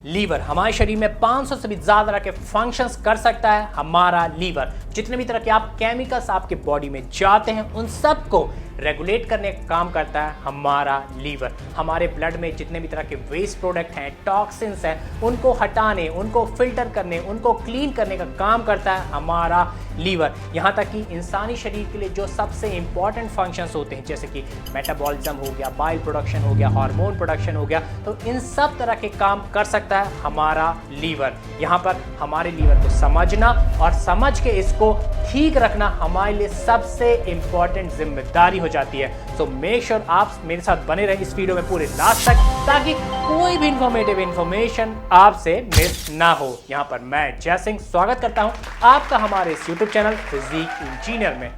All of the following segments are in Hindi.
लीवर हमारे शरीर में 500 से भी ज्यादा तरह के फंक्शंस कर सकता है। हमारा लीवर जितने भी तरह के आप केमिकल्स आपके बॉडी में जाते हैं उन सब को रेगुलेट करने का काम करता है हमारा लीवर। हमारे ब्लड में जितने भी तरह के वेस्ट प्रोडक्ट हैं, टॉक्सिन्स हैं, उनको हटाने, उनको फिल्टर करने, उनको क्लीन करने का काम करता है हमारा लीवर। यहाँ तक कि इंसानी शरीर के लिए जो सबसे इंपॉर्टेंट फंक्शंस होते हैं जैसे कि मेटाबॉलिज्म हो गया, बाइल प्रोडक्शन हो गया, हार्मोन प्रोडक्शन हो गया, तो इन सब तरह के काम कर सकता है हमारा लीवर। यहाँ पर हमारे लीवर को समझना और समझ के इसको ठीक रखना हमारे लिए सबसे इंपॉर्टेंट जिम्मेदारी हो जाती है। सो मेक श्योर आप मेरे साथ बने रहे इस वीडियो में पूरे लास्ट तक, ताकि कोई भी इंफॉर्मेटिव इंफॉर्मेशन आपसे मिस ना हो। यहाँ पर मैं जय सिंह स्वागत करता हूँ आपका हमारे इस यूट्यूब चैनल फिजिक इंजीनियर में।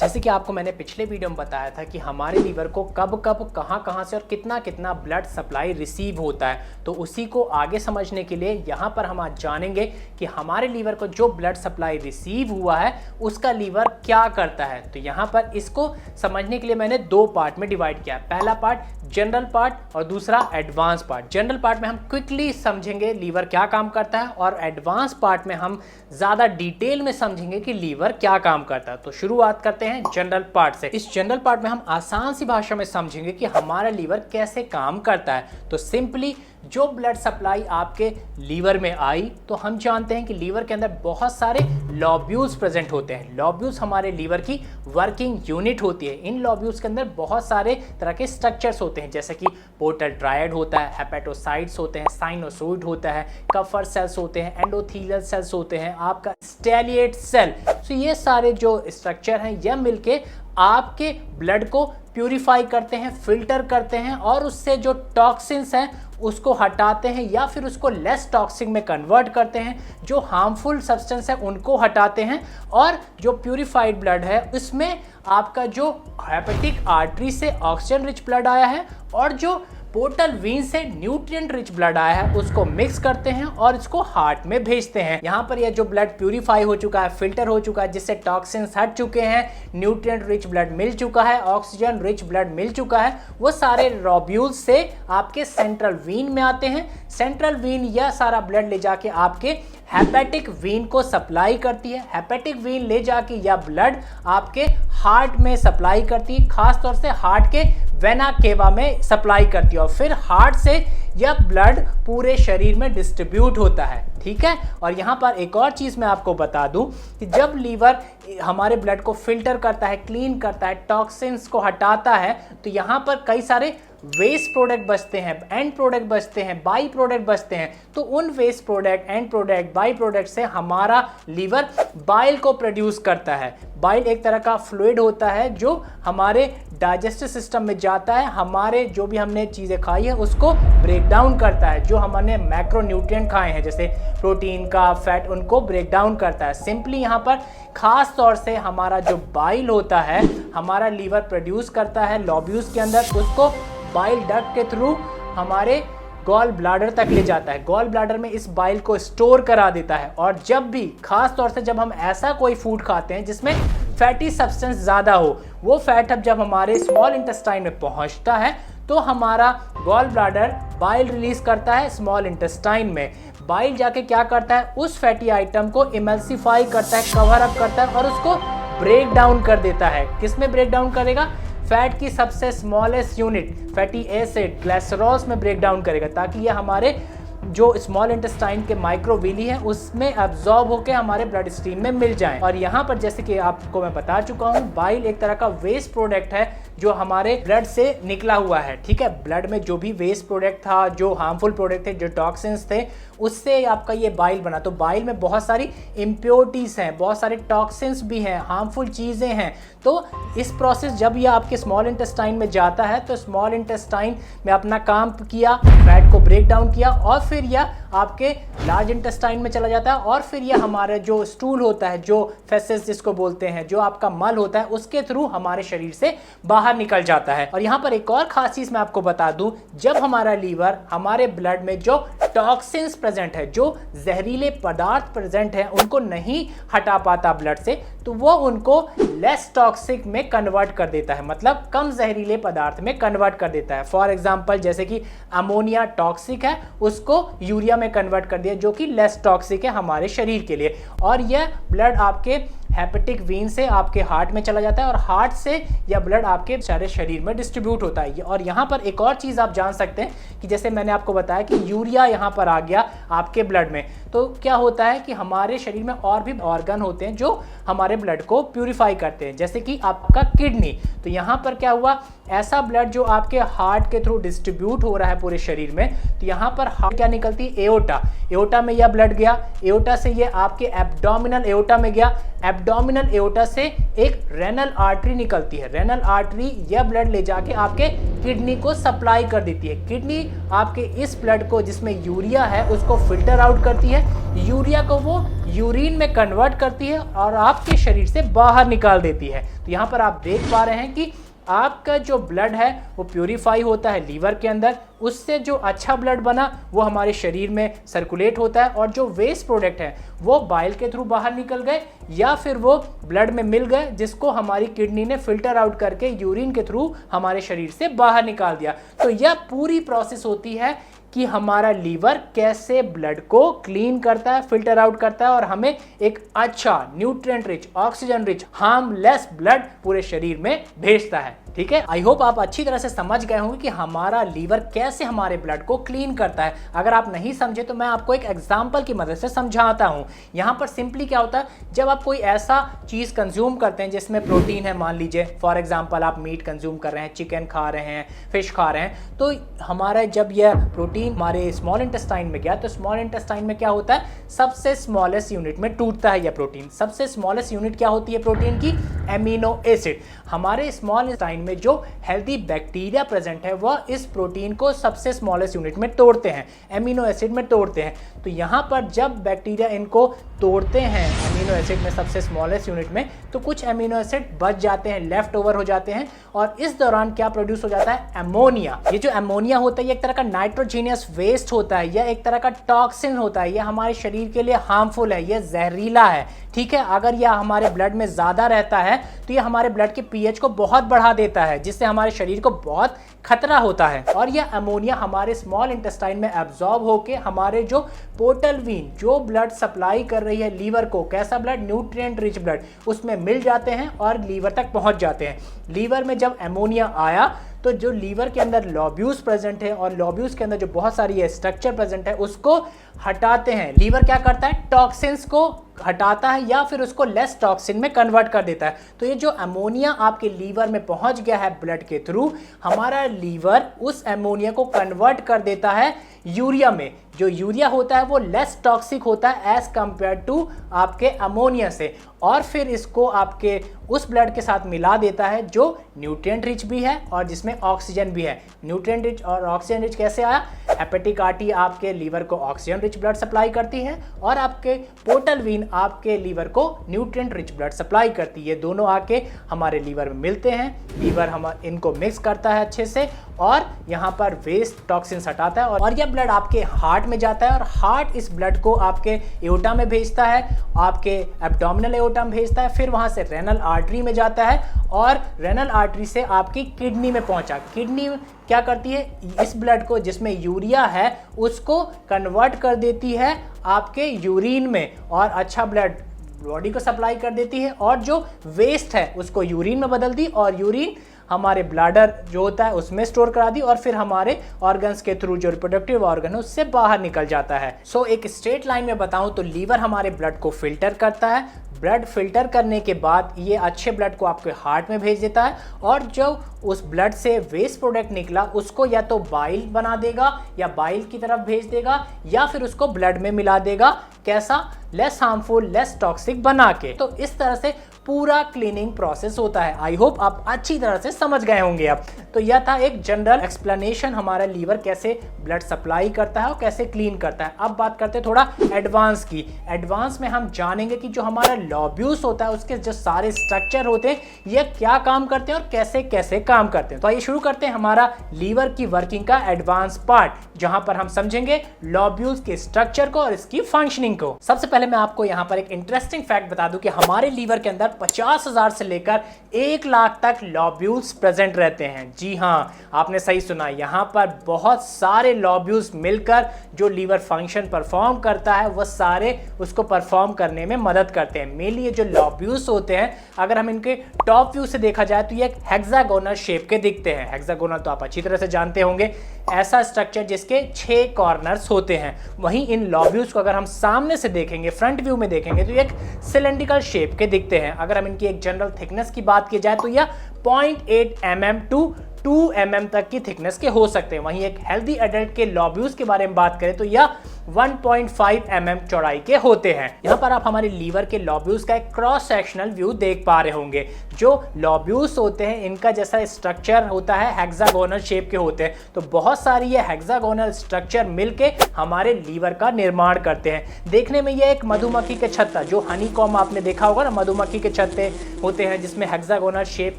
जैसे कि आपको मैंने पिछले वीडियो में बताया था कि हमारे लीवर को कब कब कहाँ से और कितना कितना ब्लड सप्लाई रिसीव होता है, तो उसी को आगे समझने के लिए यहाँ पर हम आज जानेंगे कि हमारे लीवर को जो ब्लड सप्लाई रिसीव हुआ है उसका लीवर क्या करता है। तो यहाँ पर इसको समझने के लिए मैंने दो पार्ट में डिवाइड किया। पहला पार्ट जनरल पार्ट और दूसरा एडवांस पार्ट। जनरल पार्ट में हम क्विकली समझेंगे लीवर क्या काम करता है और एडवांस पार्ट में हम ज़्यादा डिटेल में समझेंगे कि लीवर क्या काम करता है। तो शुरुआत करते हैं जनरल पार्ट से। इस जनरल पार्ट में हम आसान सी भाषा में समझेंगे कि हमारा लीवर कैसे काम करता है। तो सिंपली जो ब्लड सप्लाई आपके लीवर में आई, तो हम जानते हैं कि लीवर के अंदर बहुत सारे लॉब्यूल्स प्रेजेंट होते हैं। लॉब्यूल्स हमारे लीवर की वर्किंग यूनिट होती है। इन लॉब्यूल्स के अंदर बहुत सारे तरह के स्ट्रक्चर्स होते हैं जैसे कि पोर्टल ट्रायड होता है, हेपेटोसाइट्स होते हैं, साइनोसोइड होता है, कफर सेल्स होते हैं, एंडोथेलियल सेल्स होते हैं, आपका स्टेलिएट सेल। तो ये सारे जो स्ट्रक्चर हैं यह मिलके आपके ब्लड को प्यूरिफाई करते हैं, फिल्टर करते हैं और उससे जो टॉक्सिन्स हैं उसको हटाते हैं या फिर उसको लेस टॉक्सिक में कन्वर्ट करते हैं। जो हार्मफुल सब्सटेंस है उनको हटाते हैं और जो प्यूरिफाइड ब्लड है उसमें आपका जो हेपेटिक आर्टरी से ऑक्सीजन रिच ब्लड आया है और जो पोर्टल वीन से न्यूट्रिएंट रिच ब्लड आया है उसको मिक्स करते हैं और इसको हार्ट में भेजते हैं। यहाँ पर यह जो ब्लड प्यूरिफाई हो चुका है, फिल्टर हो चुका है, जिससे टॉक्सिन्स हट चुके हैं, न्यूट्रिएंट रिच ब्लड मिल चुका है, ऑक्सीजन रिच ब्लड मिल चुका है, वो सारे लॉब्यूल्स से आपके सेंट्रल वीन में आते हैं। सेंट्रल वीन यह सारा ब्लड ले जाके आपके हेपेटिक वीन को सप्लाई करती है। हेपेटिक वीन ले जाके यह ब्लड आपके हार्ट में सप्लाई करती है, खास तौर से हार्ट के वेना केवा में सप्लाई करती है और फिर हार्ट से यह ब्लड पूरे शरीर में डिस्ट्रीब्यूट होता है। ठीक है। और यहाँ पर एक और चीज़ मैं आपको बता दूं कि जब लीवर हमारे ब्लड को फिल्टर करता है, क्लीन करता है, टॉक्सिन्स को हटाता है, तो यहाँ पर कई सारे वेस्ट प्रोडक्ट बचते हैं, एंड प्रोडक्ट बचते हैं, बाई प्रोडक्ट बचते हैं। तो उन waste product, end product, by product से हमारा लीवर बाइल को प्रोड्यूस करता है। बाइल एक तरह का फ्लूइड होता है जो हमारे डाइजेस्टिव सिस्टम में जाता है, हमारे जो भी हमने चीज़ें खाई है उसको ब्रेक डाउन करता है। जो हमने मैक्रोन्यूट्रिएंट खाए हैं जैसे प्रोटीन का, फैट, उनको ब्रेक डाउन करता है। सिंपली यहाँ पर खास तौर से हमारा जो बाइल होता है हमारा लीवर प्रोड्यूस करता है लॉब्यूल्स के अंदर, उसको बाइल डक्ट के थ्रू हमारे गॉल ब्लाडर तक ले जाता है। गॉल ब्लाडर में इस बाइल को स्टोर करा देता है और जब भी, खास तौर से जब हम ऐसा कोई फूड खाते हैं जिसमें फैटी सब्सटेंस ज़्यादा हो, वो फैट अब जब हमारे स्मॉल इंटेस्टाइन में पहुंचता है तो हमारा गॉल ब्लाडर बाइल रिलीज करता है स्मॉल इंटेस्टाइन में। बाइल जाके क्या करता है, उस फैटी आइटम को इमल्सिफाई करता है, कवर अप करता है और उसको ब्रेक डाउन कर देता है। किस में ब्रेक डाउन करेगा? फैट की सबसे smallest unit fatty acid, glycerols में ब्रेक डाउन करेगा, ताकि ये हमारे जो स्मॉल इंटेस्टाइन के माइक्रोविली है उसमें एब्जॉर्ब होकर हमारे ब्लड स्ट्रीम में मिल जाए। और यहाँ पर जैसे कि आपको मैं बता चुका हूँ, बाइल एक तरह का वेस्ट प्रोडक्ट है जो हमारे ब्लड से निकला हुआ है। ठीक है। ब्लड में जो भी वेस्ट प्रोडक्ट था, जो हार्मफुल प्रोडक्ट थे, जो टॉक्सिन्स थे, उससे आपका ये बाइल बना। तो बाइल में बहुत सारी इम्प्योरिटीज हैं, बहुत सारे टॉक्सिन्स भी हैं, हार्मफुल चीज़ें हैं। तो इस प्रोसेस जब ये आपके स्मॉल इंटेस्टाइन में जाता है तो स्मॉल इंटेस्टाइन में अपना काम किया, फैट को ब्रेक डाउन किया और फिर यह आपके लार्ज इंटेस्टाइन में चला जाता है और फिर यह हमारा जो स्टूल होता है, जो फेसेस जिसको बोलते हैं, जो आपका मल होता है, उसके थ्रू हमारे शरीर से बाहर निकल जाता है। और यहाँ पर एक और खास चीज़ मैं आपको बता दूं, जब हमारा लीवर हमारे ब्लड में जो टॉक्सिन्स प्रेजेंट है, जो जहरीले पदार्थ प्रेजेंट है, उनको नहीं हटा पाता ब्लड से, तो वो उनको लेस टॉक्सिक में कन्वर्ट कर देता है, मतलब कम जहरीले पदार्थ में कन्वर्ट कर देता है। फॉर एग्जांपल जैसे कि अमोनिया टॉक्सिक है, उसको यूरिया में कन्वर्ट कर दिया, जो कि लेस टॉक्सिक है हमारे शरीर के लिए। और यह ब्लड आपके हेपेटिक वेन से आपके हार्ट में चला जाता है और हार्ट से यह ब्लड आपके सारे शरीर में डिस्ट्रीब्यूट होता है। और यहाँ पर एक और चीज़ आप जान सकते हैं कि जैसे मैंने आपको बताया कि यूरिया यहाँ पर आ गया आपके ब्लड में, तो क्या होता है कि हमारे शरीर में और भी ऑर्गन होते हैं जो हमारे ब्लड को प्यूरिफाई करते हैं, जैसे कि आपका किडनी। तो यहाँ पर क्या हुआ, ऐसा ब्लड जो आपके हार्ट के थ्रू डिस्ट्रीब्यूट हो रहा है पूरे शरीर में, तो यहाँ पर हार्ट क्या निकलती है, एओर्टा। एओर्टा में यह ब्लड गया, एओर्टा से ये आपके एब्डोमिनल एओर्टा में गया, एब्डोमिनल एओर्टा से एक रेनल आर्टरी निकलती है। रेनल आर्टरी यह ब्लड ले जाके आपके किडनी को सप्लाई कर देती है। किडनी आपके इस ब्लड को जिसमें यूरिया है उसको फिल्टर आउट करती है, यूरिया को वो यूरिन में कन्वर्ट करती है और आपके शरीर से बाहर निकाल देती है। तो यहाँ पर आप देख पा रहे हैं कि आपका जो ब्लड है वो प्यूरिफाई होता है लीवर के अंदर, उससे जो अच्छा ब्लड बना वो हमारे शरीर में सर्कुलेट होता है, और जो वेस्ट प्रोडक्ट है वो बाइल के थ्रू बाहर निकल गए या फिर वो ब्लड में मिल गए, जिसको हमारी किडनी ने फिल्टर आउट करके यूरिन के थ्रू हमारे शरीर से बाहर निकाल दिया। तो यह पूरी प्रोसेस होती है कि हमारा लीवर कैसे ब्लड को क्लीन करता है, फिल्टर आउट करता है और हमें एक अच्छा nutrient rich, oxygen rich, harmless blood पूरे शरीर में भेजता है। ठीक है, आई होप आप अच्छी तरह से समझ गए होंगे कि हमारा लीवर कैसे हमारे ब्लड को क्लीन करता है। अगर आप नहीं समझे तो मैं आपको एक एग्जांपल की मदद से समझाता हूं। यहाँ पर सिंपली क्या होता है, जब आप कोई ऐसा चीज कंज्यूम करते हैं जिसमें प्रोटीन है, मान लीजिए फॉर एग्जांपल आप मीट कंज्यूम कर रहे हैं, चिकन खा रहे हैं, फिश खा रहे हैं, तो हमारा जब यह प्रोटीन हमारे स्मॉल इंटेस्टाइन में गया तो स्मॉल इंटेस्टाइन में क्या होता है, सबसे स्मॉलेस्ट यूनिट में टूटता है यह प्रोटीन। सबसे स्मॉलेस्ट यूनिट क्या होती है प्रोटीन की, एमिनो एसिड। हमारे स्मॉल इंटेस्टाइन में जो हेल्दी बैक्टीरिया प्रेजेंट है वह इस प्रोटीन को सबसे स्मॉलेस्ट यूनिट में तोड़ते हैं, एमिनो एसिड में तोड़ते हैं। तो यहाँ पर जब बैक्टीरिया इनको तोड़ते हैं एमिनो एसिड में सबसे स्मॉलेस्ट यूनिट में, तो कुछ एमिनो एसिड बच जाते हैं, लेफ्ट ओवर हो जाते हैं, और इस दौरान क्या प्रोड्यूस हो जाता है, अमोनिया। ये जो अमोनिया होता है ये एक तरह का नाइट्रोजीनियस वेस्ट होता है, यह एक तरह का टॉक्सिन होता है, यह हमारे शरीर के लिए हार्मफुल है, यह जहरीला है। ठीक है, अगर यह हमारे ब्लड में ज्यादा रहता है तो यह हमारे ब्लड के पीएच को बहुत बढ़ा देता है, जिससे हमारे शरीर को बहुत खतरा होता है। और यह अमोनिया हमारे स्मॉल इंटेस्टाइन में एब्जॉर्ब होके हमारे जो पोर्टल वेन जो ब्लड सप्लाई कर रही है लीवर को, कैसा ब्लड, न्यूट्रिएंट रिच ब्लड, उसमें मिल जाते हैं और लीवर तक पहुंच जाते हैं। लीवर में जब अमोनिया आया तो जो लीवर के अंदर लोब्यूल्स प्रेजेंट है और लोब्यूल्स के अंदर जो बहुत सारी स्ट्रक्चर प्रेजेंट है उसको हटाते हैं। लीवर क्या करता है, टॉक्सिन्स को हटाता है या फिर उसको लेस टॉक्सिन में कन्वर्ट कर देता है। तो ये जो अमोनिया आपके लीवर में पहुंच गया है ब्लड के थ्रू, हमारा लीवर उस अमोनिया को कन्वर्ट कर देता है यूरिया में। जो यूरिया होता है वो लेस टॉक्सिक होता है एज कंपेयर टू आपके अमोनिया से, और फिर इसको आपके उस ब्लड के साथ मिला देता है जो न्यूट्रिएंट रिच भी है और जिसमें ऑक्सीजन भी है। न्यूट्रिएंट रिच और ऑक्सीजन रिच कैसे आया, हेपेटिक आर्टरी आपके लीवर को ऑक्सीजन रिच ब्लड सप्लाई करती है और आपके पोर्टल वेन आपके लीवर को न्यूट्रिएंट रिच ब्लड सप्लाई करती है। दोनों आके हमारे लीवर में मिलते हैं, लीवर हम इनको मिक्स करता है अच्छे से और यहाँ पर वेस्ट टॉक्सिन्स हटाता है, और यह ब्लड आपके हार्ट में जाता है और हार्ट इस ब्लड को आपके एओर्टा में भेजता है, आपके एब्डोमिनल एओर्टा में भेजता है, फिर वहाँ से रेनल आर्टरी में जाता है और रेनल आर्टरी से आपकी किडनी में पहुँचा। किडनी क्या करती है, इस ब्लड को जिसमें यूरिया है उसको कन्वर्ट कर देती है आपके यूरिन में और अच्छा ब्लड बॉडी को सप्लाई कर देती है, और जो वेस्ट है उसको यूरिन में बदल दी और यूरिन हमारे ब्लैडर जो होता है उसमें स्टोर करा दी और फिर हमारे ऑर्गन्स के थ्रू जो रिप्रोडक्टिव ऑर्गन है उससे बाहर निकल जाता है। सो एक स्ट्रेट लाइन में बताऊं तो लीवर हमारे ब्लड को फिल्टर करता है, ब्लड फिल्टर करने के बाद ये अच्छे ब्लड को आपके हार्ट में भेज देता है, और जो उस ब्लड से वेस्ट प्रोडक्ट निकला उसको या तो बाइल बना देगा या बाइल की तरफ भेज देगा या फिर उसको ब्लड में मिला देगा, कैसा, लेस हार्मफुल, लेस टॉक्सिक बना के। तो इस तरह से पूरा क्लीनिंग प्रोसेस होता है। आई होप आप अच्छी तरह से समझ गए होंगे अब। तो यह था एक जनरल एक्सप्लेनेशन हमारा लीवर कैसे ब्लड सप्लाई करता है और कैसे क्लीन करता है। अब बात करते हैं थोड़ा एडवांस की। एडवांस में हम जानेंगे कि जो हमारा लोब्यूल्स होता है उसके जो सारे स्ट्रक्चर होते हैं ये क्या काम करते हैं और कैसे कैसे काम करते हैं। तो आइए शुरू करते हैं हमारा लीवर की वर्किंग का एडवांस पार्ट, जहां पर हम समझेंगे लोब्यूल्स के स्ट्रक्चर को और इसकी फंक्शनिंग को। सबसे पहले मैं आपको यहां पर एक इंटरेस्टिंग फैक्ट बता दूं कि हमारे लीवर के अंदर 50,000 से लेकर 1 लाख तक लोब्यूल्स प्रेजेंट रहते हैं। जी हां, आपने सही सुना, यहां पर बहुत सारे लोब्यूल्स मिलकर जो लीवर फंक्शन परफॉर्म करता है वह सारे उसको परफॉर्म करने में मदद करते हैं। मेनली ये जो लोब्यूल्स होते हैं, अगर हम इनके टॉप व्यू से देखा जाए तो ये एक हेक्सागोनल शेप के दिखते हैं। हेक्सागोनल तो आप अच्छी तरह से जानते होंगे, ऐसा स्ट्रक्चर जिसके 6 कॉर्नर्स होते हैं। वहीं इन लोब्यूल्स को अगर हम सामने से देखेंगे, फ्रंट व्यू में देखेंगे, तो ये एक सिलेंड्रिकल शेप के दिखते हैं। अगर हम इनकी एक जनरल थिकनेस की बात की जाए तो यह 0.8 mm टू 2 mm तक की थिकनेस के हो सकते हैं। वहीं एक हेल्दी एडल्ट के लोब्यूल्स के बारे में बात करें तो यह 1.5 mm चौड़ाई के होते हैं। यहाँ पर आप हमारे लीवर के लोब्यूल्स का एक क्रॉस सेक्शनल व्यू देख पा रहे होंगे। जो लोब्यूल्स होते हैं इनका जैसा स्ट्रक्चर होता है हेक्सागोनल शेप के होते हैं। तो बहुत सारी ये हेक्सागोनल स्ट्रक्चर मिलके हमारे लीवर का निर्माण करते हैं। देखने में ये एक मधुमक्खी के छत्ता, जो हनीकॉम्ब आपने देखा होगा ना, मधुमक्खी के छत्ते होते हैं जिसमें हेक्सागोनल शेप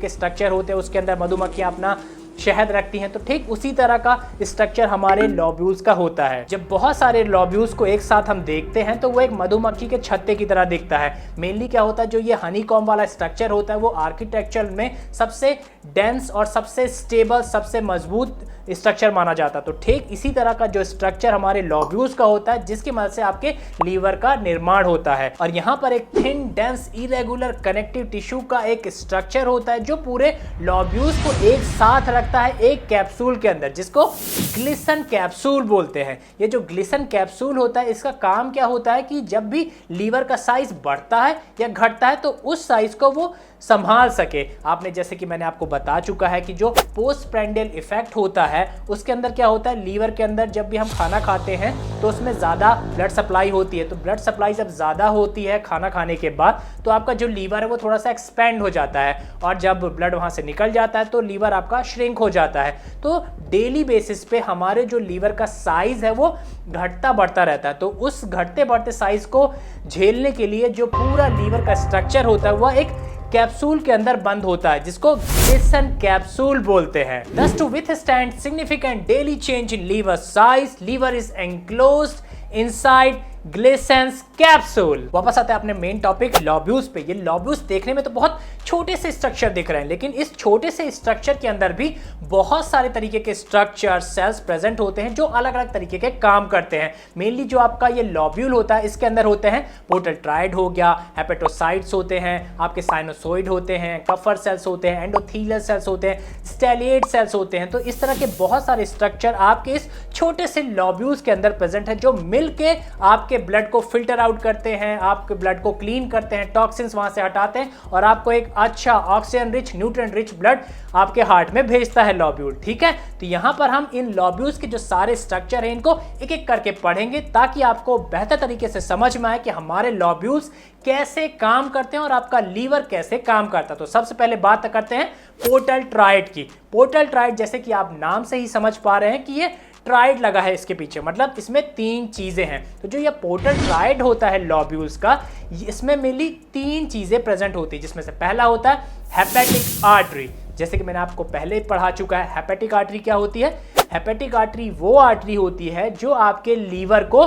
के स्ट्रक्चर होते हैं, उसके अंदर मधुमक्खियां अपना शहद रखती हैं। तो ठीक उसी तरह का स्ट्रक्चर हमारे लोब्यूल्स का होता है। जब बहुत सारे लोब्यूल्स को एक साथ हम देखते हैं तो वो एक मधुमक्खी के छत्ते की तरह दिखता है। मेनली क्या होता है, जो ये हनीकॉम्ब वाला स्ट्रक्चर होता है वो आर्किटेक्चर में सबसे डेंस और सबसे स्टेबल, सबसे मजबूत स्ट्रक्चर माना जाता है। तो ठीक इसी तरह का जो स्ट्रक्चर हमारे लोब्यूल्स का होता है, जिसकी मदद से आपके लीवर का निर्माण होता है। और यहाँ पर एक thin dense irregular connective tissue का एक स्ट्रक्चर होता है जो पूरे लोब्यूल्स को एक साथ रखता है एक कैप्सूल के अंदर, जिसको ग्लिसन कैप्सूल बोलते हैं। ये जो ग्लिसन कैप्सूल होता है, इसका काम क्या होता है कि जब भी लीवर का साइज बढ़ता है या घटता है तो उस साइज को वो संभाल सके। आपने, जैसे कि मैंने आपको बता चुका है कि जो पोस्ट प्रेंडियल इफेक्ट होता है उसके अंदर क्या होता है, लीवर के अंदर जब भी हम खाना खाते हैं तो उसमें ज़्यादा ब्लड सप्लाई होती है। तो ब्लड सप्लाई जब ज़्यादा होती है खाना खाने के बाद तो आपका जो लीवर है वो थोड़ा सा एक्सपेंड हो जाता है, और जब ब्लड वहाँ से निकल जाता है तो लीवर आपका श्रिंक हो जाता है। तो डेली बेसिस पे हमारे जो लीवर का साइज है वो घटता बढ़ता रहता है। तो उस घटते बढ़ते साइज को झेलने के लिए जो पूरा लीवर का स्ट्रक्चर होता है वह एक कैप्सूल के अंदर बंद होता है, जिसको ग्लिसन कैप्सूल बोलते हैं। Thus to withstand significant daily change in liver size, liver is enclosed inside Glisson's capsule. वापस आते हैं अपने मेन टॉपिक लोब्यूल्स पे। ये लोब्यूल्स देखने में तो बहुत छोटे से स्ट्रक्चर दिख रहे हैं, लेकिन इस छोटे से स्ट्रक्चर के अंदर भी बहुत सारे तरीके के स्ट्रक्चर सेल्स प्रेजेंट होते हैं जो अलग अलग तरीके के काम करते हैं। मेनली जो आपका ये लोब्यूल होता है इसके अंदर होते हैं पोर्टल ट्रायड हो गया, हेपेटोसाइट्स होते हैं, आपके साइनोसोइड होते हैं, कफर सेल्स होते हैं, एंडोथीलियल सेल्स होते हैं, स्टेलिएट सेल्स होते हैं। तो इस तरह के बहुत सारे स्ट्रक्चर आपके इस छोटे से लोब्यूल्स के अंदर प्रेजेंट है जो मिलके आपके ब्लड को फिल्टर आउट करते हैं, आपके ब्लड को क्लीन करते हैं, टॉक्सिन्स वहां से हटाते हैं और आपको एक अच्छा oxygen rich, nutrient rich blood आपके हार्ट में भेजता है लोब्यूल। ठीक है, तो यहां पर हम इन लोब्यूल्स के जो सारे स्ट्रक्चर हैं इनको एक एक करके पढ़ेंगे ताकि आपको बेहतर तरीके से समझ में आए कि हमारे लोब्यूल्स कैसे काम करते हैं और आपका लीवर कैसे काम करता है। तो सबसे पहले बात करते हैं पोर्टल ट्रायड की। पोर्टल ट्रायड, जैसे कि आप नाम से ही समझ पा रहे हैं कि ये ट्राइड लगा है इसके पीछे, मतलब इसमें 3 चीजें हैं। तो जो ये पोर्टल ट्राइड होता है लोब्यूल्स का, इसमें मेनली 3 चीजें प्रेजेंट होती है, जिसमें से पहला होता है हेपेटिक आर्टरी। जैसे कि मैंने आपको पहले पढ़ा चुका है, हेपेटिक आर्टरी क्या होती है? हेपेटिक आर्टरी वो आर्टरी होती है जो आपके लीवर को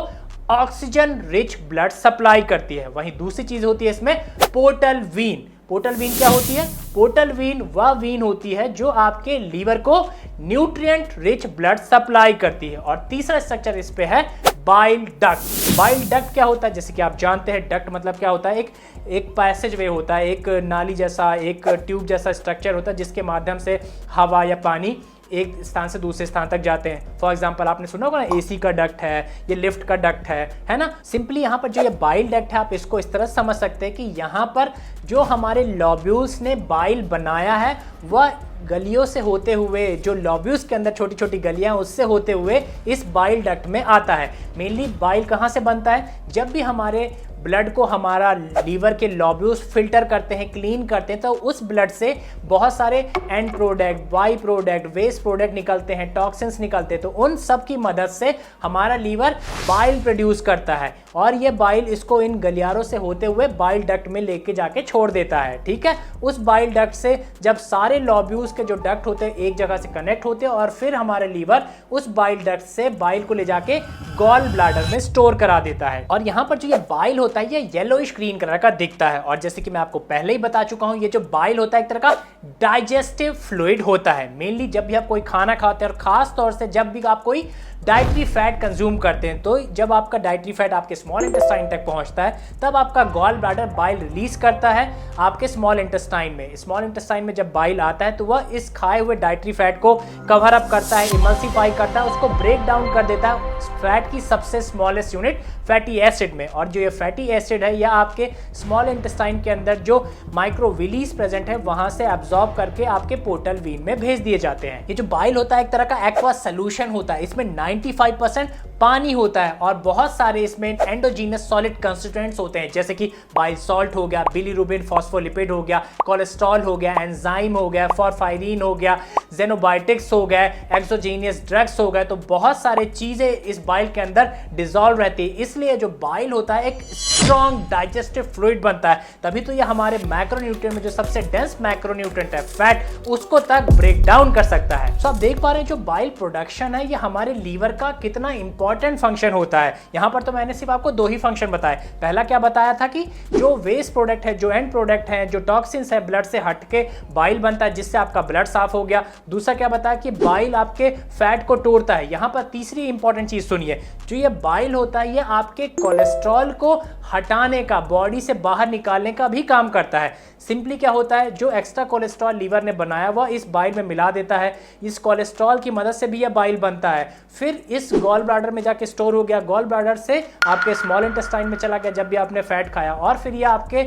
ऑक्सीजन रिच ब्लड सप्लाई करती है। वहीं दूसरी चीज होती है इसमें पोर्टल वीन। पोर्टल वीन क्या होती है? पोर्टल वीन वह वीन होती है जो आपके लीवर को न्यूट्रिएंट रिच ब्लड सप्लाई करती है। और तीसरा स्ट्रक्चर इस पे है बाइल डक्ट। बाइल डक्ट क्या होता है? जैसे कि आप जानते हैं डक्ट मतलब क्या होता है, एक पैसेज वे होता है, एक नाली जैसा, एक ट्यूब जैसा स्ट्रक्चर होता है जिसके माध्यम से हवा या पानी एक स्थान से दूसरे स्थान तक जाते हैं। फॉर एग्जांपल आपने सुना होगा ना, एसी का डक्ट है, ये लिफ्ट का डक्ट है ना। सिंपली यहाँ पर जो ये बाइल डक्ट है, आप इसको इस तरह समझ सकते हैं कि यहाँ पर जो हमारे लोब्यूल्स ने बाइल बनाया है वह गलियों से होते हुए, जो लॉब्यूल्स के अंदर छोटी छोटी गलियां उससे होते हुए इस बाइल डक्ट में आता है। मेनली बाइल कहाँ से बनता है? जब भी हमारे ब्लड को हमारा लीवर के लॉब्यूल्स फिल्टर करते हैं, क्लीन करते हैं, तो उस ब्लड से बहुत सारे end product, by product, waste product निकलते हैं, टॉक्सिन्स निकलते हैं। तो उन सब की मदद से हमारा लीवर बाइल प्रोड्यूस करता है और ये बाइल इसको इन गलियारों से होते हुए बाइल डक्ट में लेके जाके छोड़ देता है। ठीक है, उस बाइल डक्ट से जब सारे लॉब्यूल्स के जो डक्ट होते हैं एक जगह से कनेक्ट होते हैं और फिर हमारे लीवर उस बाइल डक्ट से बाइल को ले जाके गॉल ब्लैडर में स्टोर करा देता है। और यहाँ पर जो ये बाइल होता है ये येलोइश ग्रीन कलर का दिखता है। और जैसे कि मैं आपको पहले ही बता चुका हूं, ये जो बाइल होता है एक तरह का डाइजेस्टिव फ्लूइड होता है। मेनली जब भी आप कोई खाना खाते हैं और खास तौर से जब भी आप कोई डाइटरी फैट कंज्यूम करते हैं, तो जब आपका डाइटरी फैट आपके स्मॉल इंटेस्टाइन तक पहुंचता है तब आपका गॉल ब्लैडर बाइल रिलीज करता है आपके स्मॉल इंटेस्टाइन में। स्मॉल इंटेस्टाइन में जब बाइल आता है तो वह इस खाए हुए डाइटरी फैट को कवर अप करता है, इमल्सिफाई करता है, उसको ब्रेक डाउन कर देता है फैट की सबसे स्मॉलेस्ट यूनिट फैटी एसिड में। और जो ये फैटी एसिड है यह आपके स्मॉल इंटेस्टाइन के अंदर जो माइक्रोविलीज प्रेजेंट है वहां से एब्जॉर्ब करके आपके पोर्टल वीन में भेज दिए जाते हैं। ये जो बाइल होता है एक तरह का एक्वा सोल्यूशन होता है, इसमें 95% पानी होता है और बहुत सारे इसमें एंडोजीनस सॉलिड कंस्टिट्यूएंट्स होते हैं, जैसे कि बाइल सॉल्ट हो गया, बिलीरुबिन, फॉस्फोलिपिड हो गया, कोलेस्ट्रॉल हो गया, एंजाइम हो गया, फॉरफायरिन हो गया, जेनोबायोटिक्स हो गए, एक्सोजीनियस ड्रग्स हो गए। तो बहुत सारे चीजें इस बाइल के अंदर डिसॉल्व रहती है। इसलिए जो बाइल होता है एक स्ट्रॉन्ग डाइजेस्टिव फ्लूइड बनता है, तभी तो ये हमारे मैक्रोन्यूट्रिएंट में जो सबसे डेंस मैक्रोन्यूट्रिएंट है फैट, उसको तक ब्रेक डाउन कर सकता है। तो आप देख पा रहे हैं जो बाइल प्रोडक्शन है ये हमारे लीवर का कितना इंपॉर्टेंट फंक्शन होता है। यहां पर तो मैंने सिर्फ आपको दो ही फंक्शन बताए। पहला क्या बताया था कि जो वेस्ट प्रोडक्ट है, जो एंड प्रोडक्ट है, जो टॉक्सिन्स है ब्लड से हट के बाइल बनता है जिससे आपका ब्लड साफ हो गया। दूसरा क्या बताया कि बाइल आपके फैट को तोड़ता है। यहां पर तीसरी इंपॉर्टेंट चीज सुनिए, जो ये बाइल होता है ये आपके कोलेस्ट्रॉल को हटाने का, बॉडी से बाहर निकालने का भी काम करता है। सिंपली क्या होता है, जो एक्स्ट्रा कोलेस्ट्रॉल लीवर ने बनाया वह इस बाइल में मिला देता है। इस कोलेस्ट्रॉल की मदद से भी यह बाइल बनता है, फिर इस गॉल ब्लैडर में जाके स्टोर हो गया, गॉल ब्लैडर से आपके स्मॉल इंटेस्टाइन में चला गया जब भी आपने फैट खाया, और फिर यह आपके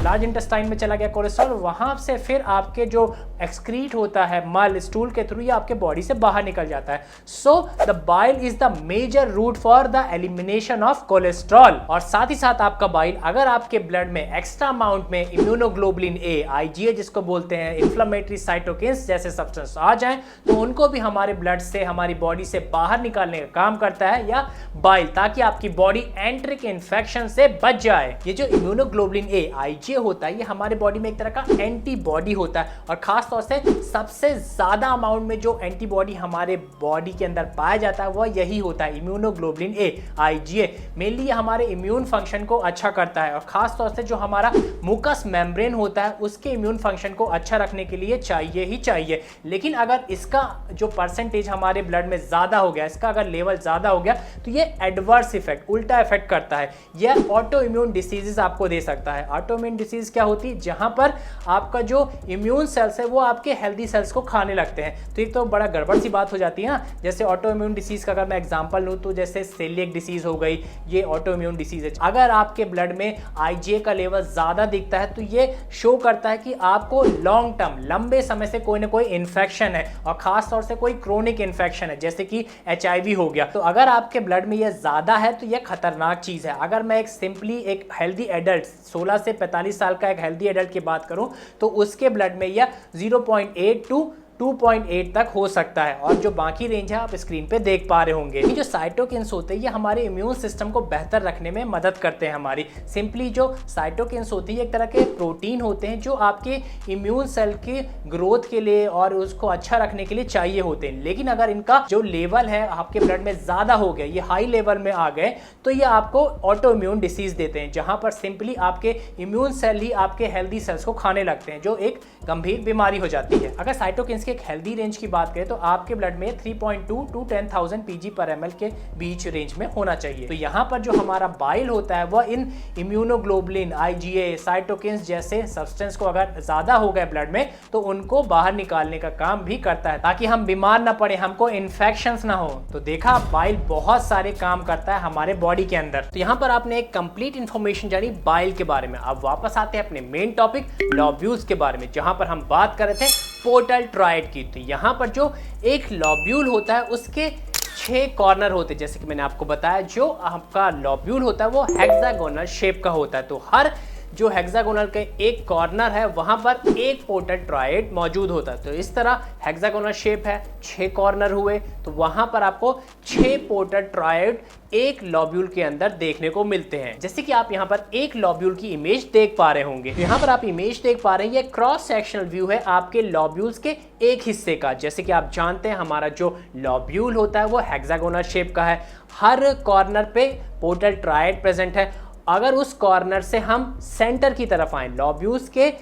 लार्ज इंटेस्टाइन में चला गया कोलेस्ट्रॉल, वहां से फिर आपके जो एक्सक्रीट होता है मल, स्टूल के थ्रू ये आपके बॉडी से बाहर निकल जाता है। So the bile is the major route for the elimination of cholesterol. और साथ ही साथ आपका बाइल अगर आपके ब्लड में एक्स्ट्रा अमाउंट में इम्यूनोग्लोबुलिन ए, IgA जिसको बोलते हैं, इन्फ्लेमेटरी साइटोकिन्स जैसे सब्सटेंस आ जाएं तो उनको भी हमारे ब्लड से, हमारी बॉडी से बाहर निकालने का काम करता है या बाइल, ताकि आपकी बॉडी एंट्रिक इन्फेक्शन से बच जाए। ये जो इम्यूनोग्लोबुलिन ए, IgA होता है ये हमारे बॉडी में एक तरह का एंटीबॉडी होता है, और खास तौर से सबसे ज्यादा अमाउंट में जो एंटीबॉडी हमारे बॉडी के अंदर पाया जाता है वह यही होता है, इम्यूनोग्लोबुलिन ए, IgA। मेनली ये हमारे इम्यून फंक्शन को अच्छा करता है, और खास तौर से जो हमारा मुकस मेम्ब्रेन होता है उसके इम्यून फंक्शन को अच्छा रखने के लिए चाहिए ही चाहिए। लेकिन अगर इसका जो परसेंटेज हमारे ब्लड में ज्यादा हो गया, इसका अगर लेवल ज्यादा हो गया तो ये एडवर्स इफेक्ट, उल्टा इफेक्ट करता है। यह ऑटो इम्यून डिसीजेस आपको दे सकता है। ऑटो इम्यून डिसीज क्या होती है, जहां पर आपका जो इम्यून सेल्स है वो आपके हेल्दी सेल्स को खाने लगते हैं। तो ये तो बड़ा गड़बड़ सी बात हो जाती है ना। जैसे ऑटो इम्यून डिसीज का अगर मैं एग्जांपल लूं तो जैसे सेलिएक डिसीज हो गई, ये ऑटो इम्यून डिसीज है। अगर आपके ब्लड में IgA का लेवल ज्यादा दिखता है तो ये शो करता है कि आपको लॉन्ग टर्म, लंबे समय से कोई ना कोई इन्फेक्शन है, और खास तौर से कोई क्रोनिक इन्फेक्शन है जैसे कि HIV हो गया। तो अगर आपके ब्लड में ये ज्यादा है तो ये खतरनाक चीज है। अगर मैं एक सिंपली एक हेल्दी एडल्ट 16 से 45 साल का एक हेल्दी एडल्ट की बात करूं तो उसके ब्लड में यह 0.8 टू 2.8 तक हो सकता है, और जो बाकी रेंज है आप स्क्रीन पे देख पा रहे होंगे। ये जो साइटोकिन्स होते हैं ये हमारे इम्यून सिस्टम को बेहतर रखने में मदद करते हैं हमारी। सिंपली जो साइटोकिन्स होती है एक तरह के प्रोटीन होते हैं जो आपके इम्यून सेल की ग्रोथ के लिए और उसको अच्छा रखने के लिए चाहिए होते हैं। लेकिन अगर इनका जो लेवल है आपके ब्लड में ज्यादा हो गया, ये हाई लेवल में आ गए, तो ये आपको ऑटो इम्यून डिसीज देते हैं, जहां पर सिंपली आपके इम्यून सेल ही आपके हेल्दी सेल्स को खाने लगते हैं, जो एक गंभीर बीमारी हो जाती है। अगर साइटोकिन्स के एक हेल्दी रेंज की बात करें तो आपके ब्लड में 3.2 टू 10,000 pg/ml के बीच रेंज में होना चाहिए। तो यहाँ पर जो हमारा बाइल होता है वह इन इम्यूनोग्लोबुलिन, IgA, साइटोकिन्स जैसे सब्सटेंस को अगर ज्यादा हो गए ब्लड में तो उनको बाहर निकालने का काम भी करता है, ताकि हम बीमार ना पड़े, हमको इन्फेक्शंस ना हो। तो देखा, बाइल बहुत सारे काम करता है हमारे बॉडी के अंदर। तो यहाँ पर आपने एक कंप्लीट इंफॉर्मेशन जानी बाइल के बारे में। अब वापस आते हैं अपने मेन टॉपिक लॉब्यूल्स के बारे में, जहां पर हम बात कर रहे थे पोर्टल ट्रायड की। तो यहाँ पर जो एक लॉब्यूल होता है उसके 6 कॉर्नर होते हैं। जैसे कि मैंने आपको बताया, जो आपका लॉब्यूल होता है वो हेक्सागोनल शेप का होता है। तो हर जो हेक्सागोनल के एक कॉर्नर है वहां पर एक पोर्टल ट्रायड मौजूद होता है। तो इस तरह हेक्सागोनल शेप है, 6 कॉर्नर हुए, तो वहां पर आपको 6 पोर्टल ट्रायड एक लॉब्यूल के अंदर देखने को मिलते हैं। जैसे कि आप यहाँ पर एक लॉब्यूल की इमेज देख पा रहे होंगे। तो यहाँ पर आप इमेज देख पा रहे हैं, ये क्रॉस सेक्शनल व्यू है आपके लॉब्यूल्स के एक हिस्से का। जैसे कि आप जानते हैं हमारा जो लॉब्यूल होता है वो हेक्सागोनल शेप का है, हर कॉर्नर पे पोर्टल ट्रायड प्रेजेंट है। अगर उस कॉर्नर से हम सेंटर की तरफ आए, लॉब्यूल्स के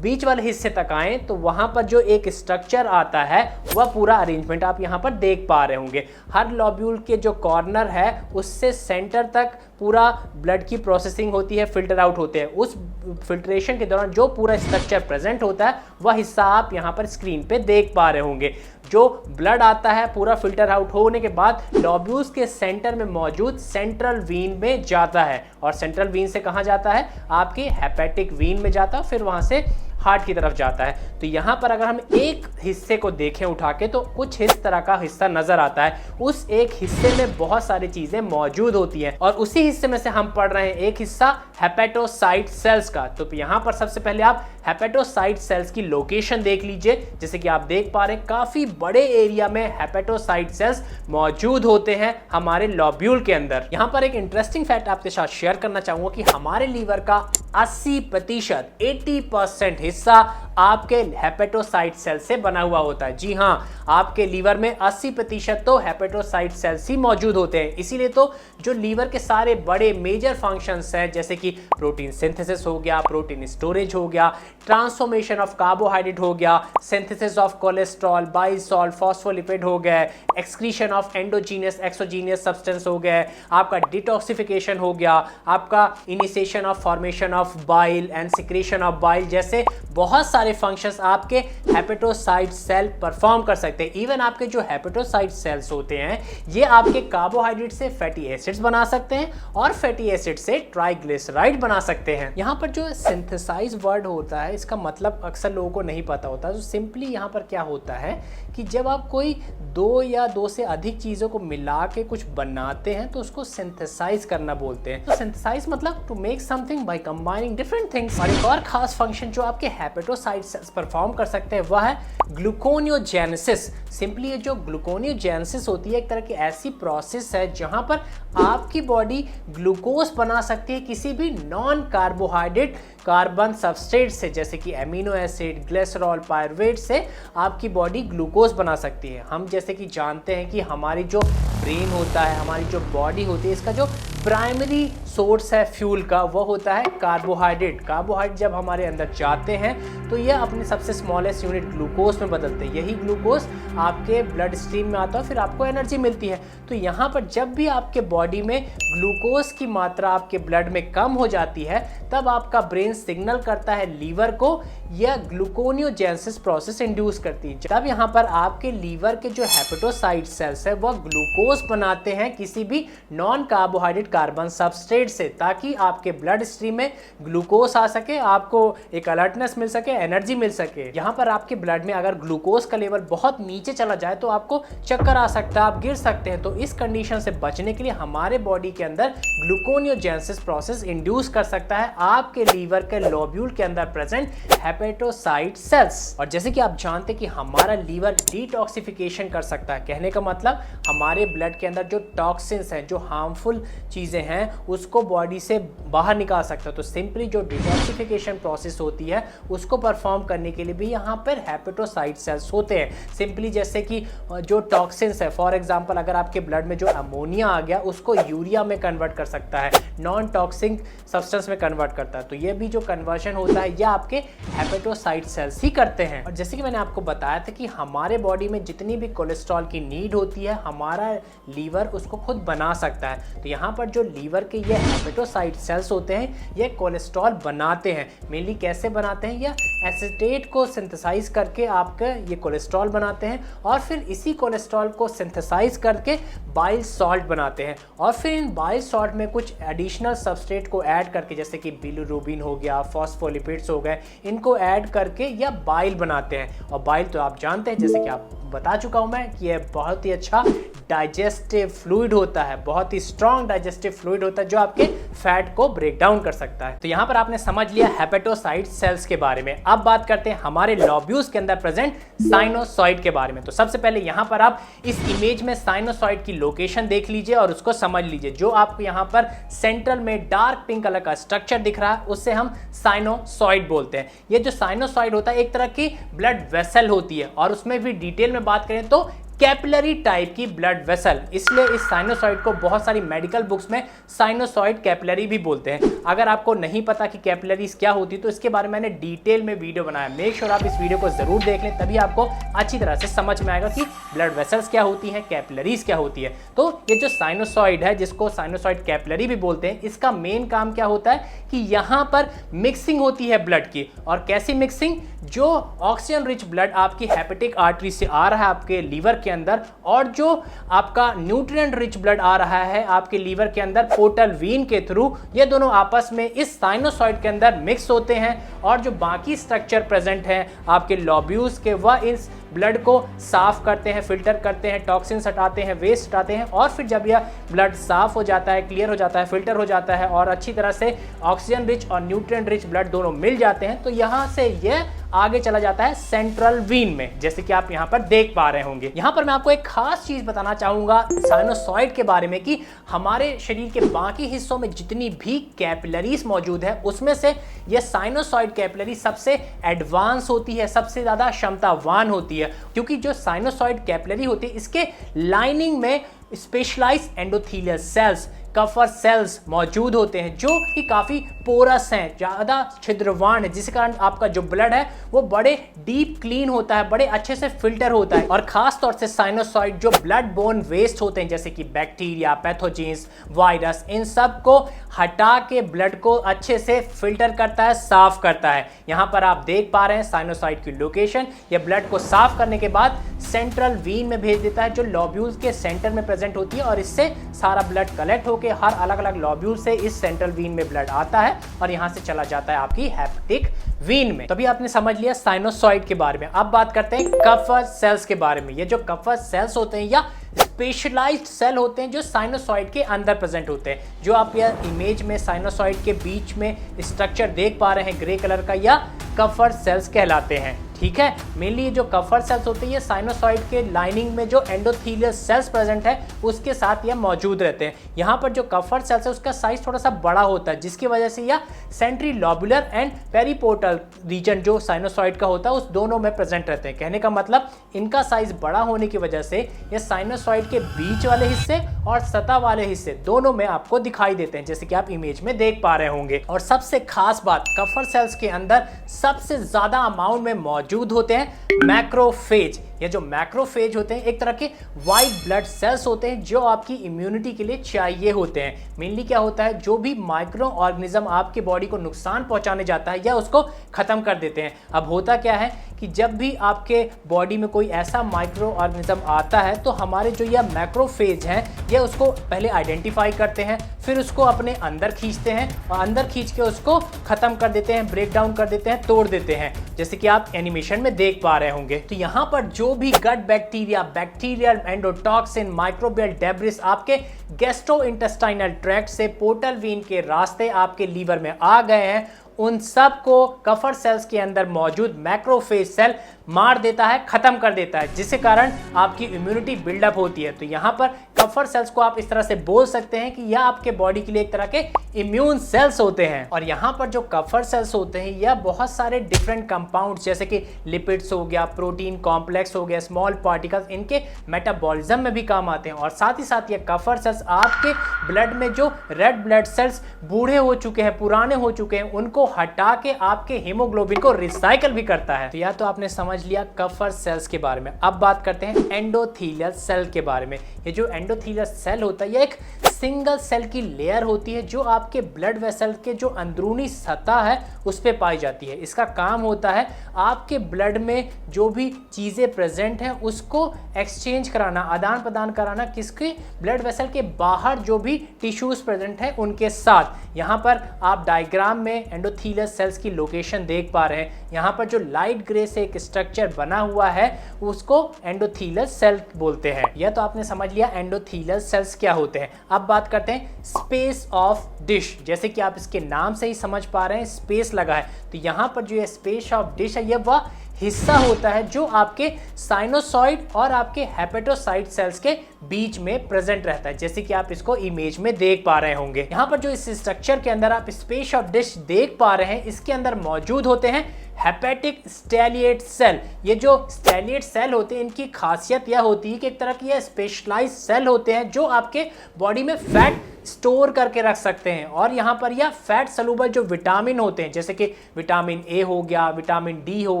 बीच वाले हिस्से तक आए, तो वहां पर जो एक स्ट्रक्चर आता है वह पूरा अरेंजमेंट आप यहां पर देख पा रहे होंगे। हर लॉब्यूल के जो कॉर्नर है उससे सेंटर तक पूरा ब्लड की प्रोसेसिंग होती है, फिल्टर आउट होते हैं। उस फिल्ट्रेशन के दौरान जो पूरा स्ट्रक्चर प्रेजेंट होता है वह हिस्सा आप यहाँ पर स्क्रीन पे देख पा रहे होंगे। जो ब्लड आता है पूरा फिल्टर आउट होने के बाद लॉब्यूल्स के सेंटर में मौजूद सेंट्रल वीन में जाता है, और सेंट्रल वीन से कहाँ जाता है, आपके हेपेटिक वीन में जाता है, फिर वहां से हार्ट की तरफ जाता है। तो यहाँ पर अगर हम एक हिस्से को देखें उठा के तो कुछ इस तरह का हिस्सा नजर आता है। उस एक हिस्से में बहुत सारी चीजें मौजूद होती हैं, और उसी हिस्से में से हम पढ़ रहे हैं एक हिस्सा हेपेटोसाइट सेल्स का। तो यहाँ पर सबसे पहले आप हेपेटोसाइट सेल्स की लोकेशन देख लीजिए। जैसे कि आप देख पा रहे हैं काफी बड़े एरिया में हेपेटोसाइट सेल्स मौजूद होते हैं हमारे लॉब्यूल के अंदर। यहाँ पर एक इंटरेस्टिंग फैक्ट आपके साथ शेयर करना चाहूंगा कि हमारे लीवर का 80% 80% हिस्सा आपके हेपेटोसाइट सेल से बना हुआ होता है। जी हाँ, आपके लीवर में 80% तो हेपेटोसाइट सेल्स ही मौजूद होते हैं। इसीलिए तो जो लीवर के सारे बड़े मेजर फंक्शंस हैं, जैसे कि प्रोटीन सिंथेसिस हो गया, प्रोटीन स्टोरेज हो गया, ट्रांसफॉर्मेशन ऑफ कार्बोहाइड्रेट हो गया, synthesis of cholesterol, bile salt, phospholipid हो गए, excretion of endogenous exogenous substance हो गए, आपका डिटॉक्सिफिकेशन हो गया, आपका initiation of formation of bile and secretion of bile, जैसे बहुत सारे फंक्शंस आपके हेपेटोसाइट सेल परफॉर्म कर सकते हैं। इवन आपके जो हेपेटोसाइट सेल्स होते हैं ये आपके कार्बोहाइड्रेट से फैटी एसिड्स बना सकते हैं और फैटी एसिड से ट्राइग्लिसराइड बना सकते हैं। यहाँ पर जो सिंथेसाइज वर्ड होता है इसका मतलब अक्सर लोगों को नहीं पता होता। तो सिंपली यहाँ पर क्या होता है कि जब आप कोई 2 या 2 से अधिक चीज़ों को मिला के कुछ बनाते हैं तो उसको सिंथेसाइज करना बोलते हैं। तो सिंथेसाइज मतलब to make something by combining different things. और एक और खास फंक्शन जो आपके हेपेटोसाइट सेल्स परफॉर्म कर सकते हैं वह है ग्लूकोनियोजेनेसिस। सिंपली ये जो ग्लूकोनियोजेनेसिस होती है एक तरह की ऐसी प्रोसेस है जहां पर आपकी बॉडी ग्लूकोज बना सकती है किसी भी नॉन कार्बोहाइड्रेट कार्बन सबस्ट्रेट से, जैसे कि एमिनो एसिड, ग्लिसरॉल, पायरुवेट से आपकी बॉडी ग्लूकोज बना सकती है। हम जैसे कि जानते हैं कि हमारी जो ब्रेन होता है, हमारी जो बॉडी होती है, इसका जो प्राइमरी सोर्स है फ्यूल का वो होता है कार्बोहाइड्रेट। कार्बोहाइड्रेट जब हमारे अंदर जाते हैं तो यह अपने सबसे स्मॉलेस्ट यूनिट ग्लूकोज में बदलते हैं। यही ग्लूकोज आपके ब्लड स्ट्रीम में आता है, फिर आपको एनर्जी मिलती है। तो यहाँ पर जब भी आपके बॉडी में ग्लूकोज की मात्रा आपके ब्लड में कम हो जाती है तब आपका ब्रेन सिग्नल करता है लीवर को, यह ग्लूकोनियोजेनेसिस प्रोसेस इंड्यूस करती है। तब यहाँ पर आपके लीवर के जो हेपेटोसाइट सेल्स है वह ग्लूकोज बनाते हैं किसी भी नॉन कार्बोहाइड्रेट कार्बन सबस्ट्रेट से, ताकि आपके ब्लड स्ट्रीम में ग्लूकोज आ सके, आपको एक अलर्टनेस मिल सके, एनर्जी मिल सके। यहाँ पर आपके ब्लड में अगर ग्लूकोज का लेवल बहुत नीचे चला जाए तो आपको चक्कर आ सकता है, आप गिर सकते हैं। तो इस कंडीशन से बचने के लिए हमारे बॉडी के अंदर ग्लूकोनियोजेनेसिस प्रोसेस इंड्यूस कर सकता है आपके लीवर के लोब्यूल के अंदर प्रेजेंट हेपेटोसाइट सेल्स। और जैसे कि आप जानते हैं कि हमारा लीवर डिटॉक्सिफिकेशन कर सकता है, कहने का मतलब हमारे ब्लड के अंदर जो टॉक्सिन्स हैं, जो हार्मफुल चीजें हैं, उसको बॉडी से बाहर निकाल सकता है। तो सिंपली जो डिटॉक्सिफिकेशन प्रोसेस होती है उसको परफॉर्म करने के लिए भी यहाँ पर हेपेटोसाइट सेल्स होते हैं। सिंपली जैसे कि जो टॉक्सिन्स है, फॉर एग्जांपल अगर आपके ब्लड में जो अमोनिया आ गया उसको यूरिया में कन्वर्ट कर सकता है, नॉन टॉक्सिक सब्सटेंस में कन्वर्ट करता है। तो ये भी जो कन्वर्शन होता है यह आपके हेपेटोसाइट सेल्स ही करते हैं। और जैसे कि मैंने आपको बताया था कि हमारे बॉडी में जितनी भी कोलेस्ट्रॉल की नीड होती है हमारा लीवर उसको खुद बना सकता है। तो यहाँ पर जो लीवर के ये हेपेटोसाइट सेल्स होते हैं ये कोलेस्ट्रॉल बनाते हैं। मेनली कैसे बनाते हैं, या एसिटेट को सिंथेसाइज करके आपका ये कोलेस्ट्रॉल बनाते हैं और फिर इसी कोलेस्ट्रॉल को सिंथेसाइज करके बाइल सॉल्ट बनाते हैं और फिर इन बाइल सॉल्ट में कुछ एडिशनल सबस्ट्रेट को ऐड करके जैसे कि बिलिरुबिन हो गया, फॉस्फोलिपिड्स हो गए, इनको ऐड करके या बाइल बनाते हैं। और बाइल तो आप जानते हैं जैसे कि आप बता चुका हूं मैं कि यह बहुत ही अच्छा डाइजेस्टिव फ्लूइड होता है, बहुत ही स्ट्रॉन्ग डाइजेस्टिव फ्लूइड होता है जो आपके फैट को ब्रेक डाउन कर सकता है। तो यहाँ पर आपने समझ लिया हेपेटोसाइट सेल्स के बारे में। अब बात करते हैं हमारे लोब्यूल्स के अंदर प्रेजेंट साइनोसॉइड के बारे में। तो सबसे पहले यहाँ पर आप इस इमेज में साइनोसॉइड की लोकेशन देख लीजिए और उसको समझ लीजिए। जो आपको यहाँ पर सेंट्रल में डार्क पिंक कलर का स्ट्रक्चर दिख रहा है उससे हम साइनोसॉइड बोलते हैं। ये जो साइनोसॉइड होता है एक तरह की ब्लड वेसल होती है और उसमें भी डिटेल में बात करें तो कैपिलरी टाइप की ब्लड वेसल, इसलिए इस साइनोसॉइड को बहुत सारी मेडिकल बुक्स में साइनोसॉइड कैपिलरी भी बोलते हैं। अगर आपको नहीं पता कि कैपिलरीज क्या होती है तो इसके बारे में मैंने डिटेल में वीडियो बनाया, मेक श्योर आप इस वीडियो को जरूर देख लें, तभी आपको अच्छी तरह से समझ में आएगा कि ब्लड वेसल्स क्या होती हैं, कैपिलरीज क्या होती है। तो ये जो साइनोसॉइड है जिसको साइनोसॉइड कैपिलरी भी बोलते हैं, इसका मेन काम क्या होता है कि यहाँ पर मिक्सिंग होती है ब्लड की। और कैसी मिक्सिंग, जो ऑक्सीजन रिच ब्लड आपकी हेपेटिक आर्टरी से आ रहा है आपके लीवर के अंदर और जो आपका न्यूट्रिएंट रिच ब्लड आ रहा है आपके लीवर के अंदर पोर्टल वीन के थ्रू, ये दोनों आपस में इस साइनोसॉइड के अंदर मिक्स होते हैं और जो बाकी स्ट्रक्चर प्रेजेंट है आपके लोब्यूल्स के, वह इस ब्लड को साफ करते हैं, फिल्टर करते हैं, टॉक्सिन्स हटाते हैं, वेस्ट हटाते हैं और फिर जब यह ब्लड साफ हो जाता है, क्लियर हो जाता है, फिल्टर हो जाता है और अच्छी तरह से ऑक्सीजन रिच और न्यूट्रिएंट रिच ब्लड दोनों मिल जाते हैं तो यहाँ से यह आगे चला जाता है सेंट्रल वीन में, जैसे कि आप यहाँ पर देख पा रहे होंगे। यहाँ पर मैं आपको एक खास चीज बताना चाहूंगा साइनोसॉइड के बारे में कि हमारे शरीर के बाकी हिस्सों में जितनी भी कैपिलरीज मौजूद है उसमें से यह साइनोसॉइड कैपिलरी सबसे एडवांस होती है, सबसे ज्यादा क्षमतावान होती है, क्योंकि जो साइनोसॉइड कैपिलरी होती है इसके लाइनिंग में specialised endothelial cells, Kupffer cells मौजूद होते हैं जो कि काफी पोरस हैं, ज्यादा छिद्रवान है, जिसके कारण आपका जो ब्लड है वो बड़े डीप क्लीन होता है, बड़े अच्छे से फिल्टर होता है। और खास तौर से साइनोसॉइड जो ब्लड बोर्न वेस्ट होते हैं जैसे कि बैक्टीरिया, पैथोजेंस, वायरस, इन सब को हटा के ब्लड को अच्छे से फिल्टर करता है, साफ करता है। यहाँ पर आप देख पा रहे हैं साइनोसॉइड की लोकेशन। ये ब्लड को साफ करने के बाद सेंट्रल वीन में भेज देता है जो लॉब्यूल्स के सेंटर में प्रेजेंट होती है और इससे सारा ब्लड कलेक्ट होकर हर अलग अलग लॉब्यूल से इस सेंट्रल वीन में ब्लड आता है और यहां से चला जाता है आपकी हेपेटिक वीन में। तभी आपने समझ लिया साइनोसॉइड के बारे में। अब बात करते हैं कफर सेल्स के बारे में। ये जो कफर सेल्स होते हैं या स्पेशलाइज्ड सेल होते हैं जो साइनोसॉइड के अंदर प्रेजेंट होते हैं, जो आप यह इमेज में साइनोसॉइड के बीच में स्ट्रक्चर देख पा रहे हैं ग्रे कलर का, या कफर सेल्स कहलाते हैं। ठीक है, मेनली ये जो कफर सेल्स होते हैं ये साइनोसॉइड के लाइनिंग में जो एंडोथेलियल सेल्स प्रेजेंट है उसके साथ यह मौजूद रहते हैं। यहाँ पर जो कफर सेल्स है उसका साइज थोड़ा सा बड़ा होता है जिसकी वजह से यह सेंट्री लॉबुलर एंड पेरीपोर्टल रीजन जो साइनोसॉइड का होता है उस दोनों में प्रेजेंट रहते हैं। कहने का मतलब इनका साइज बड़ा होने की वजह से यह साइनोसॉइड के बीच वाले हिस्से और सतह वाले हिस्से दोनों में आपको दिखाई देते हैं, जैसे कि आप इमेज में देख पा रहे होंगे। और सबसे खास बात, कफर सेल्स के अंदर सबसे ज्यादा अमाउंट में मौजूद होते हैं मैक्रोफेज। ये जो मैक्रोफेज होते हैं एक तरह के व्हाइट ब्लड सेल्स होते हैं जो आपकी इम्यूनिटी के लिए चाहिए होते हैं। मेनली क्या होता है, जो भी माइक्रो ऑर्गेनिज्म आपके बॉडी को नुकसान पहुंचाने जाता है या उसको खत्म कर देते हैं। अब होता क्या है कि जब भी आपके बॉडी में कोई ऐसा माइक्रो ऑर्गेनिज्म आता है तो हमारे जो यह मैक्रोफेज हैं ये उसको पहले आइडेंटिफाई करते हैं, फिर उसको अपने अंदर खींचते हैं और अंदर खींच के उसको खत्म कर देते हैं, ब्रेक डाउन कर देते हैं, तोड़ देते हैं, जैसे कि आप एनिमेशन में देख पा रहे होंगे। तो यहाँ पर जो भी gut bacteria, bacterial endotoxin, microbial debris आपके गैस्ट्रोइंटेस्टाइनल ट्रैक्ट से पोर्टल वीन के रास्ते आपके लीवर में आ गए हैं, उन सब को कफर सेल्स के अंदर मौजूद मैक्रोफेज सेल मार देता है, खत्म कर देता है, जिसके कारण आपकी इम्यूनिटी बिल्डअप होती है। तो यहाँ पर कफर सेल्स को आप इस तरह से बोल सकते हैं कि यह आपके बॉडी के लिए एक तरह के इम्यून सेल्स होते हैं। और यहाँ पर जो कफर सेल्स होते हैं यह बहुत सारे डिफरेंट कंपाउंड्स जैसे कि लिपिड्स हो गया, प्रोटीन कॉम्प्लेक्स हो गया, स्मॉल पार्टिकल्स, इनके मेटाबॉलिज्म में भी काम आते हैं। और साथ ही साथ ये कफर सेल्स आपके ब्लड में जो रेड ब्लड सेल्स बूढ़े हो चुके हैं, पुराने हो चुके हैं, उनको हटा के आपके हीमोग्लोबिन को रिसाइकल भी करता है। तो या तो आपने समझ लिया कफर सेल्स के बारे में। अब बात करते हैं एंडोथेलियल सेल के बारे में। ये जो एंडोथेलियल सेल होता है यह एक सिंगल सेल की लेयर होती है जो आपके ब्लड वेसल के जो अंदरूनी सतह है उस पे पाई जाती है। इसका काम होता है आपके ब्लड में जो भी चीज़ें प्रेजेंट हैं उसको एक्सचेंज कराना, आदान प्रदान कराना किसके, ब्लड वेसल के बाहर जो भी टिश्यूज प्रेजेंट हैं उनके साथ। यहाँ पर आप डायग्राम में एंडोथेलियल सेल्स की लोकेशन देख पा रहे हैं। यहाँ पर जो लाइट ग्रे से एक स्ट्रक्चर बना हुआ है उसको एंडोथेलियल सेल बोलते हैं। यह तो आपने समझ लिया एंडोथेलियल सेल्स क्या होते हैं। अब बात करते हैं स्पेस ऑफ डिश। जैसे कि आप इसके नाम से ही समझ पा रहे हैं स्पेस लगा है, तो यहाँ पर जो ये स्पेस ऑफ डिश है यह वह हिस्सा होता है जो आपके साइनोसॉइड और आपके हेपेटोसाइट सेल्स के बीच में प्रेजेंट रहता है, जैसे कि आप इसको इमेज में देख पा रहे होंगे। यहाँ पर जो इस स्ट्रक्चर के अंदर आप स्पेस ऑफ डिश देख पा रहे हैं इसके अंदर मौजूद होते हैं हेपेटिक स्टेलिएट सेल। ये जो स्टेलिएट सेल होते हैं इनकी खासियत यह होती है कि एक तरह की ये स्पेशलाइज्ड सेल होते हैं जो आपके बॉडी में फैट स्टोर करके रख सकते हैं। और यहाँ पर यह फैट सलूबल जो विटामिन होते हैं जैसे कि विटामिन ए हो गया, विटामिन डी हो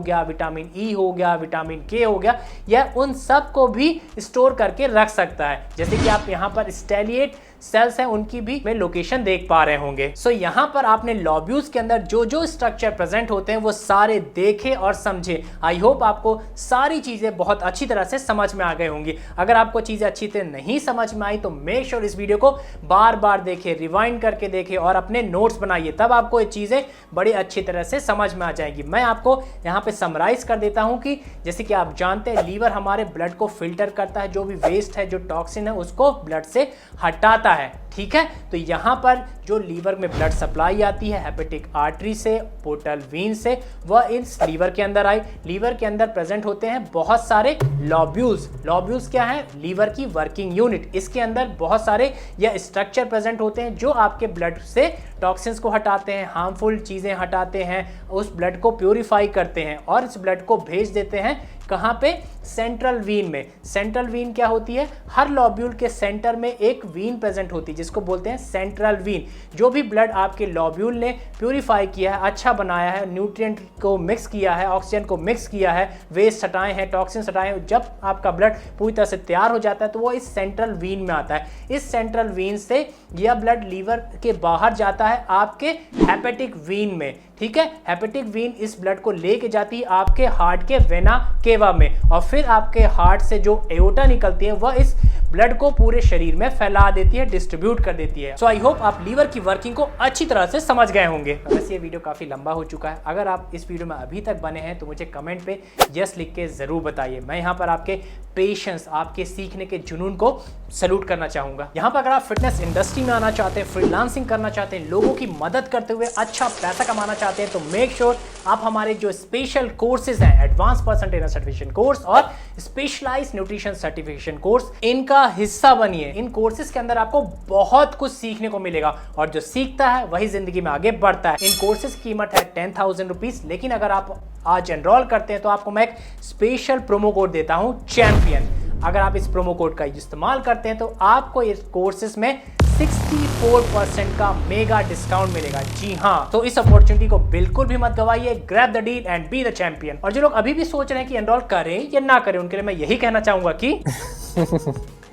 गया, विटामिन ई हो गया, विटामिन के हो गया, यह उन सब को भी स्टोर करके रख सकता है। जैसे कि आप यहाँ पर स्टेलिएट सेल्स हैं उनकी भी में लोकेशन देख पा रहे होंगे। सो यहाँ पर आपने लॉब्यूल्स के अंदर जो जो स्ट्रक्चर प्रेजेंट होते हैं वो सारे देखे और समझे। आई होप आपको सारी चीजें बहुत अच्छी तरह से समझ में आ गई होंगी। अगर आपको चीजें अच्छी तरह नहीं समझ में आई तो मेक श्योर इस वीडियो को बार बार देखें, रिवाइंड करके देखें और अपने नोट्स बनाइए, तब आपको ये चीजें बड़ी अच्छी तरह से समझ में आ जाएंगी। मैं आपको यहाँ पे समराइज कर देता हूँ कि जैसे कि आप जानते हैं लीवर हमारे ब्लड को फिल्टर करता है, जो भी वेस्ट है, जो टॉक्सिन है उसको ब्लड से हटाता है, ठीक है। तो यहाँ पर जो लीवर में ब्लड सप्लाई आती है हेपेटिक आर्टरी से, पोर्टल वीन से, वह इस लीवर के अंदर आई। लीवर के अंदर प्रेजेंट होते हैं बहुत सारे लॉब्यूल्स। लॉब्यूल्स क्या है? लीवर की वर्किंग यूनिट। इसके अंदर बहुत सारे यह स्ट्रक्चर प्रेजेंट होते हैं जो आपके ब्लड से टॉक्सिन्स को हटाते हैं, हार्मफुल चीजें हटाते हैं, उस ब्लड को प्योरीफाई करते हैं और इस ब्लड को भेज देते हैं कहाँ पे? सेंट्रल वीन में। सेंट्रल वीन क्या होती है? हर लॉब्यूल के सेंटर में एक वीन प्रेजेंट होती है जिसको बोलते हैं सेंट्रल वीन। जो भी ब्लड आपके लॉब्यूल ने प्यूरिफाई किया है, अच्छा बनाया है, न्यूट्रिएंट को मिक्स किया है, ऑक्सीजन को मिक्स किया है, वेस्ट हटाए हैं, टॉक्सिन हटाए हैं, जब आपका ब्लड पूरी तरह से तैयार हो जाता है तो वो इस सेंट्रल वीन में आता है। इस सेंट्रल वीन से यह ब्लड लीवर के बाहर जाता है आपके हेपेटिक वीन में, ठीक है। हेपेटिक वीन इस ब्लड को लेके जाती है आपके हार्ट के वेना केवा में और फिर आपके हार्ट से जो एओर्टा निकलती है वह इस ब्लड को पूरे शरीर में फैला देती है, डिस्ट्रीब्यूट कर देती है। सो आई होप आप लीवर की वर्किंग को अच्छी तरह से समझ गए होंगे। वैसे ये वीडियो काफी लंबा हो चुका है। अगर आप इस वीडियो में अभी तक बने हैं तो मुझे कमेंट पे यस लिख के जरूर बताइए। मैं यहाँ पर आपके पेशेंस, आपके सीखने के जुनून को सैल्यूट करना चाहूंगा। यहाँ पर अगर आप फिटनेस इंडस्ट्री में आना चाहते हैं, फ्रीलांसिंग करना चाहते हैं, लोगों की मदद करते हुए अच्छा पैसा कमाना चाहते हैं तो मेक श्योर आप हमारे जो स्पेशल कोर्सेज हैं, advance personal trainer certification course और स्पेशलाइज्ड न्यूट्रिशन सर्टिफिकेशन कोर्स, इनका हिस्सा बनिए। इन कोर्सेज के अंदर आपको बहुत कुछ सीखने को मिलेगा और जो सीखता है वही जिंदगी में आगे बढ़ता है। इन कोर्सेज की कीमत है 10,000 रुपीज, लेकिन अगर आप आज एनरोल करते हैं तो आपको मैं एक स्पेशल प्रोमो कोड देता हूं, चैंपियन। अगर आप इस प्रोमो कोड का इस्तेमाल करते हैं तो आपको इस कोर्सेज में 64% का मेगा डिस्काउंट मिलेगा। जी हाँ, तो इस अपॉर्चुनिटी को बिल्कुल भी मत गवाइए। Grab the deal and be the champion. और जो लोग अभी भी सोच रहे हैं कि एनरोल करें या ना करें, उनके लिए मैं यही कहना चाहूंगा कि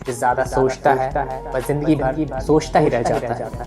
ज्यादा सोचता है पर जिंदगी भर सोचता ही रह जाता है।